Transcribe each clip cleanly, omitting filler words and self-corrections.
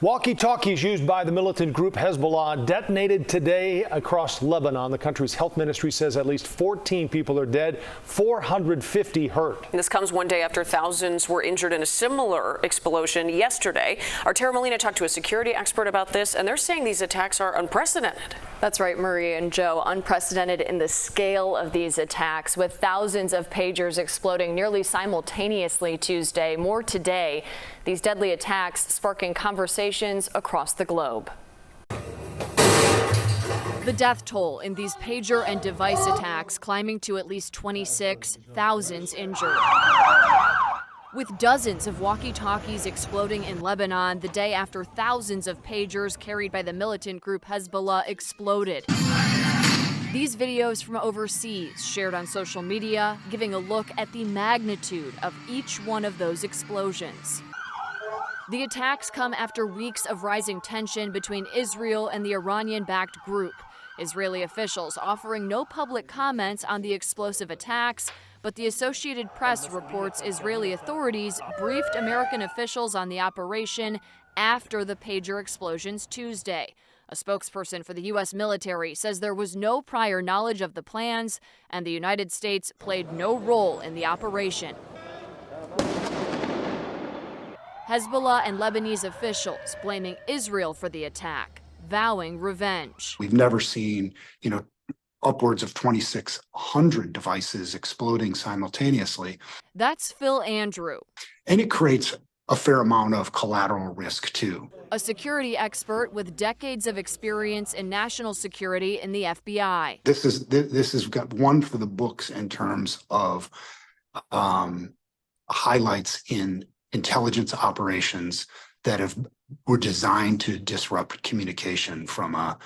Walkie-talkies used by the militant group Hezbollah detonated today across Lebanon. The country's health ministry says at least 14 people are dead, 450 hurt. This comes one day after thousands were injured in a similar explosion yesterday. Our Tara Molina talked to a security expert about this, and they're saying these attacks are unprecedented. That's right, Marie and Joe. Unprecedented in the scale of these attacks, with thousands of pagers exploding nearly simultaneously Tuesday. More today. These deadly attacks sparking conversations across the globe. The death toll in these pager and device attacks climbing to at least 26, thousands injured. With dozens of walkie-talkies exploding in Lebanon the day after thousands of pagers carried by the militant group Hezbollah exploded. These videos from overseas shared on social media, giving a look at the magnitude of each one of those explosions. The attacks come after weeks of rising tension between Israel and the Iranian-backed group. Israeli officials offering no public comments on the explosive attacks, but the Associated Press reports Israeli authorities briefed American officials on the operation after the pager explosions Tuesday. A spokesperson for the U.S. military says there was no prior knowledge of the plans, and the United States played no role in the operation. Hezbollah and Lebanese officials blaming Israel for the attack, vowing revenge. We've never seen, upwards of 2,600 devices exploding simultaneously. That's Phil Andrew. And it creates a fair amount of collateral risk, too. A security expert with decades of experience in national security in the FBI. This has got one for the books in terms of highlights in intelligence operations that were designed to disrupt communication from a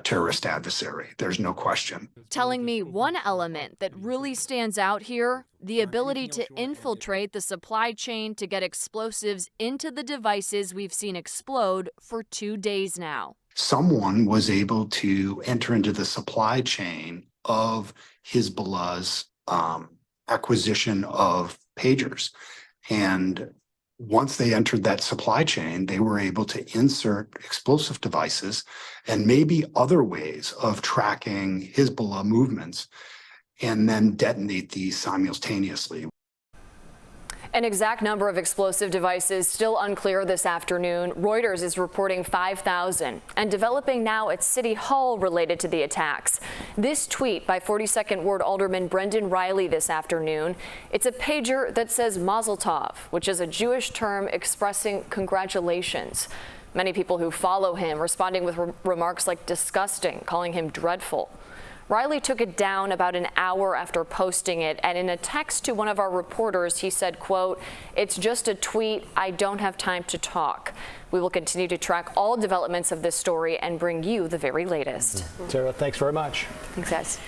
terrorist adversary. There's no question. Telling me one element that really stands out here, the ability to infiltrate the supply chain to get explosives into the devices we've seen explode for 2 days now. Someone was able to enter into the supply chain of Hezbollah's acquisition of pagers. And once they entered that supply chain, they were able to insert explosive devices and maybe other ways of tracking Hezbollah movements and then detonate these simultaneously. An exact number of explosive devices still unclear this afternoon. Reuters is reporting 5,000 and developing now at City Hall related to the attacks. This tweet by 42nd Ward Alderman Brendan Riley this afternoon. It's a pager that says Mazel Tov, which is a Jewish term expressing congratulations. Many people who follow him responding with remarks like disgusting, calling him dreadful. Riley took it down about an hour after posting it, and in a text to one of our reporters, he said, quote, "It's just a tweet. I don't have time to talk." We will continue to track all developments of this story and bring you the very latest. Sarah, thanks very much. Thanks, guys.